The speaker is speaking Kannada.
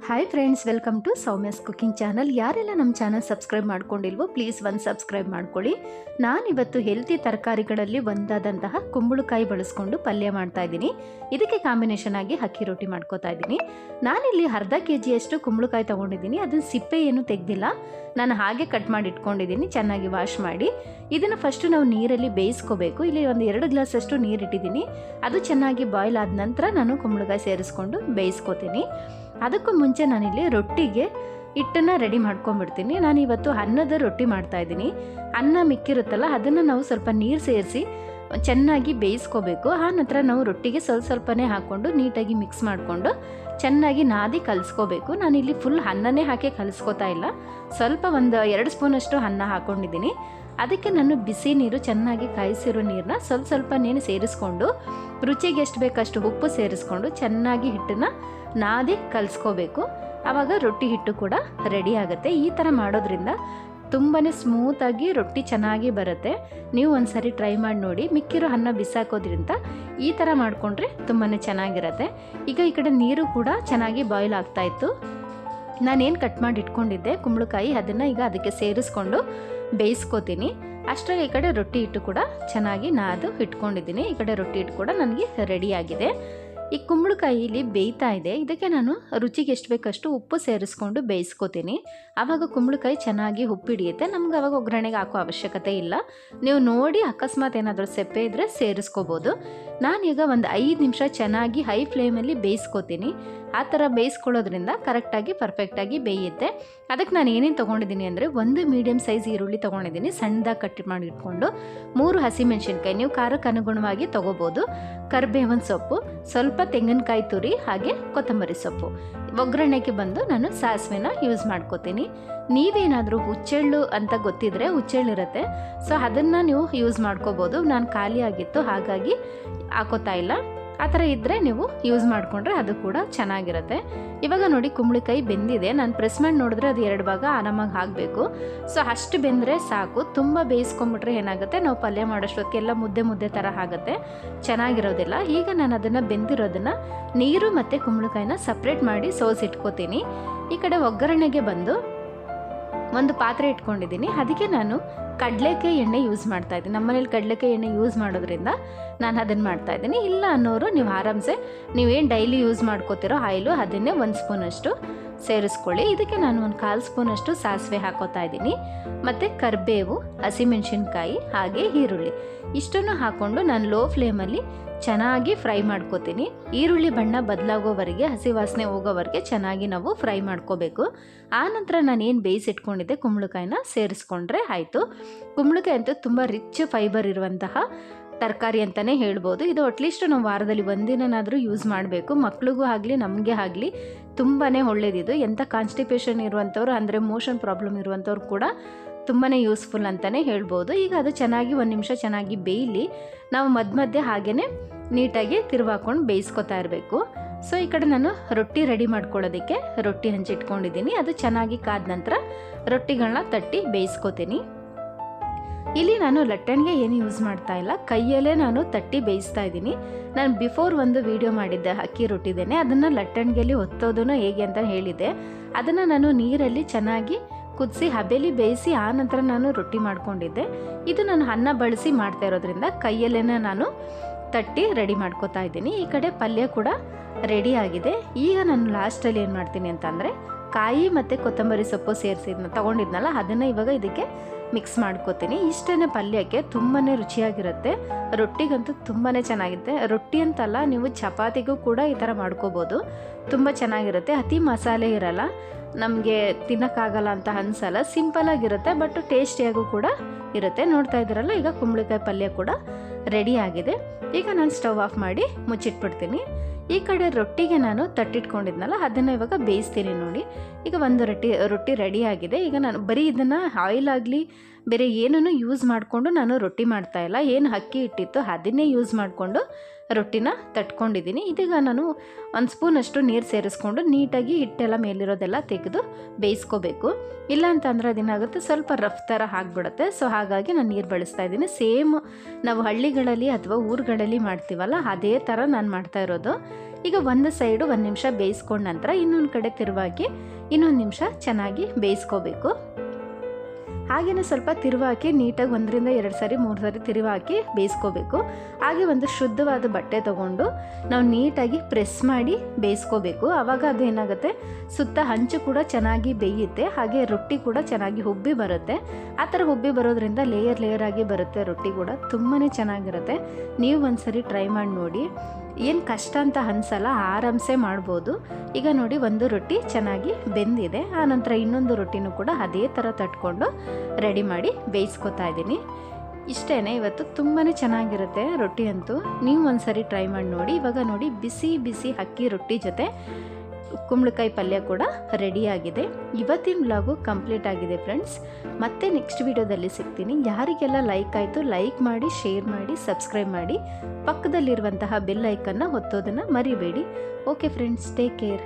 Hi friends, welcome to Soumya's cooking channel. ಯಾರೆಲ್ಲ ನಮ್ಮ ಚಾನಲ್ ಸಬ್ಸ್ಕ್ರೈಬ್ ಮಾಡ್ಕೊಂಡಿಲ್ವೋ ಪ್ಲೀಸ್ ಒಂದು ಸಬ್ಸ್ಕ್ರೈಬ್ ಮಾಡ್ಕೊಳ್ಳಿ. ನಾನಿವತ್ತು ಹೆಲ್ತಿ ತರಕಾರಿಗಳಲ್ಲಿ ಒಂದಾದಂತಹ ಕುಂಬಳಕಾಯಿ ಬಳಸ್ಕೊಂಡು ಪಲ್ಯ ಮಾಡ್ತಾ ಇದ್ದೀನಿ. ಇದಕ್ಕೆ ಕಾಂಬಿನೇಷನ್ ಆಗಿ ಅಕ್ಕಿ ರೊಟ್ಟಿ ಮಾಡ್ಕೋತಾ ಇದ್ದೀನಿ. ನಾನಿಲ್ಲಿ ಅರ್ಧ ಕೆಜಿಯಷ್ಟು ಕುಂಬಳಕಾಯಿ ತೊಗೊಂಡಿದ್ದೀನಿ. ಅದನ್ನು ಸಿಪ್ಪೆ ಏನು ತೆಗೆದಿಲ್ಲ, ನಾನು ಹಾಗೆ ಕಟ್ ಮಾಡಿ ಇಟ್ಕೊಂಡಿದ್ದೀನಿ. ಚೆನ್ನಾಗಿ ವಾಶ್ ಮಾಡಿ ಇದನ್ನು ಫಸ್ಟು ನಾವು ನೀರಲ್ಲಿ ಬೇಯಿಸ್ಕೋಬೇಕು. ಇಲ್ಲಿ ಒಂದು 2 ಗ್ಲಾಸಷ್ಟು ನೀರು ಇಟ್ಟಿದ್ದೀನಿ. ಅದು ಚೆನ್ನಾಗಿ ಬಾಯ್ಲ್ ಆದ ನಂತರ ನಾನು ಕುಂಬಳಕಾಯಿ ಸೇರಿಸ್ಕೊಂಡು ಬೇಯಿಸ್ಕೋತೀನಿ. ಅದಕ್ಕೂ ಮುಂಚೆ ನಾನಿಲ್ಲಿ ರೊಟ್ಟಿಗೆ ಹಿಟ್ಟನ್ನು ರೆಡಿ ಮಾಡ್ಕೊಂಡ್ಬಿಡ್ತೀನಿ. ನಾನಿವತ್ತು ಅನ್ನದ ರೊಟ್ಟಿ ಮಾಡ್ತಾಯಿದ್ದೀನಿ. ಅನ್ನ ಮಿಕ್ಕಿರುತ್ತಲ್ಲ, ಅದನ್ನು ನಾವು ಸ್ವಲ್ಪ ನೀರು ಸೇರಿಸಿ ಚೆನ್ನಾಗಿ ಬೇಯಿಸ್ಕೋಬೇಕು. ಆ ನಂತರ ನಾವು ರೊಟ್ಟಿಗೆ ಸ್ವಲ್ಪನೇ ಹಾಕ್ಕೊಂಡು ನೀಟಾಗಿ ಮಿಕ್ಸ್ ಮಾಡಿಕೊಂಡು ಚೆನ್ನಾಗಿ ನಾದಿ ಕಲಿಸ್ಕೋಬೇಕು. ನಾನಿಲ್ಲಿ ಫುಲ್ ಅನ್ನನೇ ಹಾಕಿ ಕಲಿಸ್ಕೋತಾ ಇಲ್ಲ, ಸ್ವಲ್ಪ ಒಂದು 2 ಸ್ಪೂನಷ್ಟು ಅನ್ನ ಹಾಕ್ಕೊಂಡಿದ್ದೀನಿ. ಅದಕ್ಕೆ ನಾನು ಬಿಸಿ ನೀರು, ಚೆನ್ನಾಗಿ ಕಾಯಿಸಿರೋ ನೀರನ್ನ ಸ್ವಲ್ಪನೇ ಸೇರಿಸ್ಕೊಂಡು ರುಚಿಗೆ ಎಷ್ಟು ಬೇಕಷ್ಟು ಉಪ್ಪು ಸೇರಿಸ್ಕೊಂಡು ಚೆನ್ನಾಗಿ ಹಿಟ್ಟನ್ನು ನಾದಿ ಕಲಿಸ್ಕೋಬೇಕು. ಆವಾಗ ರೊಟ್ಟಿ ಹಿಟ್ಟು ಕೂಡ ರೆಡಿ ಆಗುತ್ತೆ. ಈ ಥರ ಮಾಡೋದ್ರಿಂದ ತುಂಬಾ ಸ್ಮೂತಾಗಿ ರೊಟ್ಟಿ ಚೆನ್ನಾಗಿ ಬರುತ್ತೆ. ನೀವು ಒಂದು ಸರಿ ಟ್ರೈ ಮಾಡಿ ನೋಡಿ. ಮಿಕ್ಕಿರೋ ಅನ್ನ ಬಿಸಾಕೋದ್ರಿಂದ ಈ ಥರ ಮಾಡಿಕೊಂಡ್ರೆ ತುಂಬಾ ಚೆನ್ನಾಗಿರುತ್ತೆ. ಈಗ ಈ ಕಡೆ ನೀರು ಕೂಡ ಚೆನ್ನಾಗಿ ಬಾಯ್ಲ್ ಆಗ್ತಾಯಿತ್ತು. ನಾನೇನು ಕಟ್ ಮಾಡಿ ಇಟ್ಕೊಂಡಿದ್ದೆ ಕುಂಬಳಕಾಯಿ, ಅದನ್ನು ಈಗ ಅದಕ್ಕೆ ಸೇರಿಸ್ಕೊಂಡು ಬೇಯಿಸ್ಕೋತೀನಿ. ಅಷ್ಟರಲ್ಲಿ ಈ ಕಡೆ ರೊಟ್ಟಿ ಹಿಟ್ಟು ಕೂಡ ಚೆನ್ನಾಗಿ ನಾದು ಇಟ್ಕೊಂಡಿದ್ದೀನಿ. ಈ ಕಡೆ ರೊಟ್ಟಿ ಹಿಟ್ಟು ಕೂಡ ನನಗೆ ರೆಡಿಯಾಗಿದೆ. ಈ ಕುಂಬಳಕಾಯಿ ಇಲ್ಲಿ ಬೇಯ್ತಾ ಇದೆ. ಇದಕ್ಕೆ ನಾನು ರುಚಿಗೆ ಎಷ್ಟು ಬೇಕಷ್ಟು ಉಪ್ಪು ಸೇರಿಸ್ಕೊಂಡು ಬೇಯಿಸ್ಕೋತೀನಿ. ಆವಾಗ ಕುಂಬಳಕಾಯಿ ಚೆನ್ನಾಗಿ ಉಪ್ಪು ಹಿಡಿಯುತ್ತೆ. ನಮ್ಗೆ ಆವಾಗ ಒಗ್ಗರಣೆಗೆ ಹಾಕೋ ಅವಶ್ಯಕತೆ ಇಲ್ಲ. ನೀವು ನೋಡಿ ಅಕಸ್ಮಾತ್ ಏನಾದರೂ ಸೆಪ್ಪೆ ಇದ್ದರೆ ಸೇರಿಸ್ಕೋಬೋದು. ನಾನೀಗ ಒಂದು 5 ನಿಮಿಷ ಚೆನ್ನಾಗಿ ಹೈ ಫ್ಲೇಮಲ್ಲಿ ಬೇಯಿಸ್ಕೋತೀನಿ. ಆ ಥರ ಬೇಯಿಸ್ಕೊಳ್ಳೋದ್ರಿಂದ ಕರೆಕ್ಟಾಗಿ ಪರ್ಫೆಕ್ಟಾಗಿ ಬೇಯುತ್ತೆ. ಅದಕ್ಕೆ ನಾನು ಏನೇನು ತೊಗೊಂಡಿದ್ದೀನಿ ಅಂದರೆ, 1 ಮೀಡಿಯಮ್ ಸೈಜ್ ಈರುಳ್ಳಿ ತೊಗೊಂಡಿದ್ದೀನಿ, ಸಣ್ಣದಾಗಿ ಕಟ್ ಮಾಡಿ ಇಟ್ಕೊಂಡು. 3 ಹಸಿಮೆಣಸಿನ್ಕಾಯಿ, ನೀವು ಖಾರಕ್ಕೆ ಅನುಗುಣವಾಗಿ ತೊಗೋಬೋದು. ಕರಿಬೇವಿನ ಸೊಪ್ಪು, ಸ್ವಲ್ಪ ತೆಂಗಿನಕಾಯಿ ತುರಿ, ಹಾಗೆ ಕೊತ್ತಂಬರಿ ಸೊಪ್ಪು. ಒಗ್ಗರಣೆಗೆ ಬಂದು ನಾನು ಸಾಸಿವೆನ ಯೂಸ್ ಮಾಡ್ಕೋತೀನಿ. ನೀವೇನಾದರೂ ಹುಚ್ಚೆಳ್ಳು ಅಂತ ಗೊತ್ತಿದ್ರೆ, ಹುಚ್ಚೆಳ್ಳಿರುತ್ತೆ, ಸೊ ಅದನ್ನು ನೀವು ಯೂಸ್ ಮಾಡ್ಕೋಬೋದು. ನಾನು ಖಾಲಿ ಆಗಿತ್ತು ಹಾಗಾಗಿ ಹಾಕೋತಾ ಇಲ್ಲ. ಆ ಥರ ಇದ್ದರೆ ನೀವು ಯೂಸ್ ಮಾಡಿಕೊಂಡ್ರೆ ಅದು ಕೂಡ ಚೆನ್ನಾಗಿರುತ್ತೆ. ಇವಾಗ ನೋಡಿ ಕುಂಬಳಕಾಯಿ ಬೆಂದಿದೆ. ನಾನು ಪ್ರೆಸ್ ಮಾಡಿ ನೋಡಿದ್ರೆ ಅದು 2 ಭಾಗ ಆರಾಮಾಗಿ ಆಗಬೇಕು. ಸೊ ಅಷ್ಟು ಬೆಂದರೆ ಸಾಕು. ತುಂಬ ಬೇಯಿಸ್ಕೊಂಬಿಟ್ರೆ ಏನಾಗುತ್ತೆ, ನಾವು ಪಲ್ಯ ಮಾಡೋಷ್ಟೊತ್ತಿಗೆಲ್ಲ ಮುದ್ದೆ ಥರ ಆಗುತ್ತೆ, ಚೆನ್ನಾಗಿರೋದಿಲ್ಲ. ಈಗ ನಾನು ಅದನ್ನು ಬೆಂದಿರೋದನ್ನು ನೀರು ಮತ್ತು ಕುಂಬಳಕಾಯಿನ ಸಪ್ರೇಟ್ ಮಾಡಿ ಸೋಸಿಟ್ಕೋತೀನಿ. ಈ ಕಡೆ ಒಗ್ಗರಣೆಗೆ ಬಂದು ಒಂದು ಪಾತ್ರೆ ಇಟ್ಕೊಂಡಿದ್ದೀನಿ. ಅದಕ್ಕೆ ನಾನು ಕಡಲೆಕಾಯಿ ಎಣ್ಣೆ ಯೂಸ್ ಮಾಡ್ತಾಯಿದ್ದೀನಿ. ನಮ್ಮನೇಲಿ ಕಡಲೆಕಾಯಿ ಎಣ್ಣೆ ಯೂಸ್ ಮಾಡೋದ್ರಿಂದ ನಾನು ಅದನ್ನು ಮಾಡ್ತಾಯಿದ್ದೀನಿ. ಇಲ್ಲ ಅನ್ನೋರು ನೀವು ಆರಾಮ್ಸೆ ನೀವೇನು ಡೈಲಿ ಯೂಸ್ ಮಾಡ್ಕೋತಿರೋ ಆಯಿಲು ಅದನ್ನೇ 1 ಸ್ಪೂನಷ್ಟು ಸೇರಿಸ್ಕೊಳ್ಳಿ. ಇದಕ್ಕೆ ನಾನು ಒಂದು 1/4 ಸ್ಪೂನಷ್ಟು ಸಾಸಿವೆ ಹಾಕೋತಾ ಇದ್ದೀನಿ. ಮತ್ತು ಕರಿಬೇವು, ಹಸಿಮೆಣಸಿನ್ಕಾಯಿ, ಹಾಗೆ ಈರುಳ್ಳಿ ಇಷ್ಟನ್ನು ಹಾಕ್ಕೊಂಡು ನಾನು ಲೋ ಫ್ಲೇಮಲ್ಲಿ ಚೆನ್ನಾಗಿ ಫ್ರೈ ಮಾಡ್ಕೋತೀನಿ. ಈರುಳ್ಳಿ ಬಣ್ಣ ಬದಲಾಗೋವರೆಗೆ, ಹಸಿ ವಾಸನೆ ಹೋಗೋವರೆಗೆ ಚೆನ್ನಾಗಿ ನಾವು ಫ್ರೈ ಮಾಡ್ಕೋಬೇಕು. ಆನಂತರ ನಾನೇನು ಬೇಯಿಸಿಟ್ಕೊಂಡಿದ್ದೆ ಕುಂಬಳಕಾಯಿನ ಸೇರಿಸ್ಕೊಂಡ್ರೆ ಆಯಿತು. ಕುಂಬಳಕಾಯಿ ಅಂತೂ ತುಂಬ ರಿಚ್ ಫೈಬರ್ ಇರುವಂತಹ ತರಕಾರಿ ಅಂತಲೇ ಹೇಳ್ಬೋದು. ಇದು ಅಟ್ಲೀಸ್ಟ್ ನಾವು ವಾರದಲ್ಲಿ 1 ದಿನನಾದರೂ ಯೂಸ್ ಮಾಡಬೇಕು. ಮಕ್ಳಿಗೂ ಆಗಲಿ ನಮಗೆ ಆಗಲಿ ತುಂಬಾ ಒಳ್ಳೆಯದಿದು. ಎಂಥ ಕಾನ್ಸ್ಟಿಪೇಷನ್ ಇರುವಂಥವ್ರು, ಅಂದರೆ ಮೋಷನ್ ಪ್ರಾಬ್ಲಮ್ ಇರುವಂಥವ್ರು ಕೂಡ ತುಂಬಾ ಯೂಸ್ಫುಲ್ ಅಂತಲೇ ಹೇಳ್ಬೋದು. ಈಗ ಅದು ಚೆನ್ನಾಗಿ 1 ನಿಮಿಷ ಚೆನ್ನಾಗಿ ಬೇಯಲಿ. ನಾವು ಮಧ್ಯೆ ಹಾಗೇ ನೀಟಾಗಿ ತಿರುವಾಕೊಂಡು ಬೇಯಿಸ್ಕೊತಾ ಇರಬೇಕು. ಸೊ ಈ ಕಡೆ ನಾನು ರೊಟ್ಟಿ ರೆಡಿ ಮಾಡ್ಕೊಳ್ಳೋದಕ್ಕೆ ರೊಟ್ಟಿ ಹಂಚಿಟ್ಕೊಂಡಿದ್ದೀನಿ. ಅದು ಚೆನ್ನಾಗಿ ಕಾದ ನಂತರ ರೊಟ್ಟಿಗಳನ್ನ ತಟ್ಟಿ ಬೇಯಿಸ್ಕೊತೀನಿ. ಇಲ್ಲಿ ನಾನು ಲಟ್ಟಣಿಗೆ ಏನು ಯೂಸ್ ಮಾಡ್ತಾ ಇಲ್ಲ, ಕೈಯಲ್ಲೇ ನಾನು ತಟ್ಟಿ ಬೇಯಿಸ್ತಾ ಇದ್ದೀನಿ. ನಾನು ಬಿಫೋರ್ ಒಂದು ವಿಡಿಯೋ ಮಾಡಿದ್ದೆ ಅಕ್ಕಿ ರೊಟ್ಟಿದೇನೆ, ಅದನ್ನು ಲಟ್ಟಣಿಗೆಯಲ್ಲಿ ಒತ್ತೋದನ್ನು ಹೇಗೆ ಅಂತ ಹೇಳಿದ್ದೆ. ಅದನ್ನು ನಾನು ನೀರಲ್ಲಿ ಚೆನ್ನಾಗಿ ಕುದಿಸಿ ಹಬೆಲಿ ಬೇಯಿಸಿ ಆ ನಂತರ ನಾನು ರೊಟ್ಟಿ ಮಾಡ್ಕೊಂಡಿದ್ದೆ. ಇದು ನಾನು ಅನ್ನ ಬಳಸಿ ಮಾಡ್ತಾ ಇರೋದ್ರಿಂದ ಕೈಯಲ್ಲೇ ನಾನು ತಟ್ಟಿ ರೆಡಿ ಮಾಡ್ಕೋತಾ ಇದ್ದೀನಿ. ಈ ಕಡೆ ಪಲ್ಯ ಕೂಡ ರೆಡಿ ಆಗಿದೆ. ಈಗ ನಾನು ಲಾಸ್ಟಲ್ಲಿ ಏನು ಮಾಡ್ತೀನಿ ಅಂತಂದರೆ, ಕಾಯಿ ಮತ್ತು ಕೊತ್ತಂಬರಿ ಸೊಪ್ಪು ತೊಗೊಂಡಿದ್ನಲ್ಲ ಅದನ್ನು ಇವಾಗ ಇದಕ್ಕೆ ಮಿಕ್ಸ್ ಮಾಡ್ಕೋತೀನಿ. ಇಷ್ಟೇ ಪಲ್ಯಕ್ಕೆ ತುಂಬಾ ರುಚಿಯಾಗಿರುತ್ತೆ. ರೊಟ್ಟಿಗಂತೂ ತುಂಬಾ ಚೆನ್ನಾಗಿರುತ್ತೆ. ರೊಟ್ಟಿ ಅಂತಲ್ಲ, ನೀವು ಚಪಾತಿಗೂ ಕೂಡ ಈ ಥರ ಮಾಡ್ಕೋಬೋದು. ತುಂಬ ಚೆನ್ನಾಗಿರುತ್ತೆ. ಅತಿ ಮಸಾಲೆ ಇರಲ್ಲ, ನಮಗೆ ತಿನ್ನೋಕ್ಕಾಗಲ್ಲ ಅಂತ ಅನಿಸಲ್ಲ. ಸಿಂಪಲಾಗಿರುತ್ತೆ, ಬಟ್ ಟೇಸ್ಟಿಯಾಗೂ ಕೂಡ ಇರುತ್ತೆ. ನೋಡ್ತಾ ಇದ್ದೀರಲ್ಲ, ಈಗ ಕುಂಬಳಕಾಯಿ ಪಲ್ಯ ಕೂಡ ರೆಡಿ ಆಗಿದೆ. ಈಗ ನಾನು ಸ್ಟವ್ ಆಫ್ ಮಾಡಿ ಮುಚ್ಚಿಟ್ಬಿಡ್ತೀನಿ. ಈ ಕಡೆ ರೊಟ್ಟಿಗೆ ನಾನು ತಟ್ಟಿಟ್ಕೊಂಡಿದ್ನಲ್ಲ ಅದನ್ನು ಇವಾಗ ಬೇಯಿಸ್ತೀನಿ. ನೋಡಿ, ಈಗ ಒಂದು ರೊಟ್ಟಿ ರೆಡಿ ಆಗಿದೆ. ಈಗ ನಾನು ಬರೀ ಇದನ್ನು ಆಯಿಲ್ ಆಗಲಿ ಬೇರೆ ಏನೂ ಯೂಸ್ ಮಾಡಿಕೊಂಡು ನಾನು ರೊಟ್ಟಿ ಮಾಡ್ತಾಯಿಲ್ಲ. ಏನು ಅಕ್ಕಿ ಇಟ್ಟಿತ್ತು ಅದನ್ನೇ ಯೂಸ್ ಮಾಡಿಕೊಂಡು ರೊಟ್ಟಿನ ತಟ್ಕೊಂಡಿದ್ದೀನಿ. ಇದೀಗ ನಾನು 1 ಸ್ಪೂನಷ್ಟು ನೀರು ಸೇರಿಸ್ಕೊಂಡು ನೀಟಾಗಿ ಹಿಟ್ಟೆಲ್ಲ ಮೇಲಿರೋದೆಲ್ಲ ತೆಗೆದು ಬೇಯಿಸ್ಕೋಬೇಕು. ಇಲ್ಲ ಅಂತಂದರೆ ಅದೇನಾಗುತ್ತೆ, ಸ್ವಲ್ಪ ರಫ್ ಥರ ಆಗಿಬಿಡುತ್ತೆ. ಸೊ ಹಾಗಾಗಿ ನಾನು ನೀರು ಬಳಸ್ತಾ ಇದ್ದೀನಿ. ಸೇಮ್ ನಾವು ಹಳ್ಳಿಗಳಲ್ಲಿ ಅಥವಾ ಊರುಗಳಲ್ಲಿ ಮಾಡ್ತೀವಲ್ಲ ಅದೇ ಥರ ನಾನು ಮಾಡ್ತಾ ಇರೋದು. ಈಗ ಒಂದು ಸೈಡು 1 ನಿಮಿಷ ಬೇಯಿಸ್ಕೊಂಡ ನಂತರ ಇನ್ನೊಂದು ಕಡೆ ತಿರುವಾಗಿ ಇನ್ನೊಂದು ನಿಮಿಷ ಚೆನ್ನಾಗಿ ಬೇಯಿಸ್ಕೋಬೇಕು. ಹಾಗೆಯೇ ಸ್ವಲ್ಪ ತಿರುವಾಕಿ ನೀಟಾಗಿ 1 ರಿಂದ 2 ಸಾರಿ 3 ಸಾರಿ ತಿರುವಾಕಿ ಬೇಯಿಸ್ಕೋಬೇಕು. ಹಾಗೆ ಒಂದು ಶುದ್ಧವಾದ ಬಟ್ಟೆ ತೊಗೊಂಡು ನಾವು ನೀಟಾಗಿ ಪ್ರೆಸ್ ಮಾಡಿ ಬೇಯಿಸ್ಕೋಬೇಕು. ಆವಾಗ ಅದು ಏನಾಗುತ್ತೆ, ಸುತ್ತ ಹಂಚು ಕೂಡ ಚೆನ್ನಾಗಿ ಬೇಯುತ್ತೆ, ಹಾಗೆ ರೊಟ್ಟಿ ಕೂಡ ಚೆನ್ನಾಗಿ ಉಬ್ಬಿ ಬರುತ್ತೆ. ಆ ಥರ ಉಬ್ಬಿ ಬರೋದ್ರಿಂದ ಲೇಯರ್ ಆಗಿ ಬರುತ್ತೆ ರೊಟ್ಟಿ ಕೂಡ, ತುಂಬಾ ಚೆನ್ನಾಗಿರುತ್ತೆ. ನೀವು ಒಂದ್ಸರಿ ಟ್ರೈ ಮಾಡಿ ನೋಡಿ. ಏನು ಕಷ್ಟ ಅಂತ ಅನಿಸಲ್ಲ, ಆರಾಮ್ಸೆ ಮಾಡ್ಬೋದು. ಈಗ ನೋಡಿ ಒಂದು ರೊಟ್ಟಿ ಚೆನ್ನಾಗಿ ಬೆಂದಿದೆ. ಆನಂತರ ಇನ್ನೊಂದು ರೊಟ್ಟಿನೂ ಕೂಡ ಅದೇ ಥರ ತಟ್ಕೊಂಡು ರೆಡಿ ಮಾಡಿ ಬೇಯಿಸ್ಕೊತಾ ಇದ್ದೀನಿ. ಇಷ್ಟೇ, ಇವತ್ತು ತುಂಬಾ ಚೆನ್ನಾಗಿರುತ್ತೆ ರೊಟ್ಟಿ ಅಂತೂ. ನೀವು ಒಂದ್ಸರಿ ಟ್ರೈ ಮಾಡಿ ನೋಡಿ. ಇವಾಗ ನೋಡಿ ಬಿಸಿ ಬಿಸಿ ಅಕ್ಕಿ ರೊಟ್ಟಿ ಜೊತೆ ಕುಂಬಳಕಾಯಿ ಪಲ್ಯ ಕೂಡ ರೆಡಿಯಾಗಿದೆ. ಇವತ್ತಿನ ವ್ಲಾಗು ಕಂಪ್ಲೀಟ್ ಆಗಿದೆ ಫ್ರೆಂಡ್ಸ್. ಮತ್ತೆ ನೆಕ್ಸ್ಟ್ ವಿಡಿಯೋದಲ್ಲಿ ಸಿಗ್ತೀನಿ. ಯಾರಿಗೆಲ್ಲ ಲೈಕ್ ಆಯಿತು ಲೈಕ್ ಮಾಡಿ, ಶೇರ್ ಮಾಡಿ, ಸಬ್ಸ್ಕ್ರೈಬ್ ಮಾಡಿ. ಪಕ್ಕದಲ್ಲಿರುವಂತಹ ಬೆಲ್ ಐಕನ್ನ ಒತ್ತೋದನ್ನು ಮರಿಬೇಡಿ. Okay friends, take care.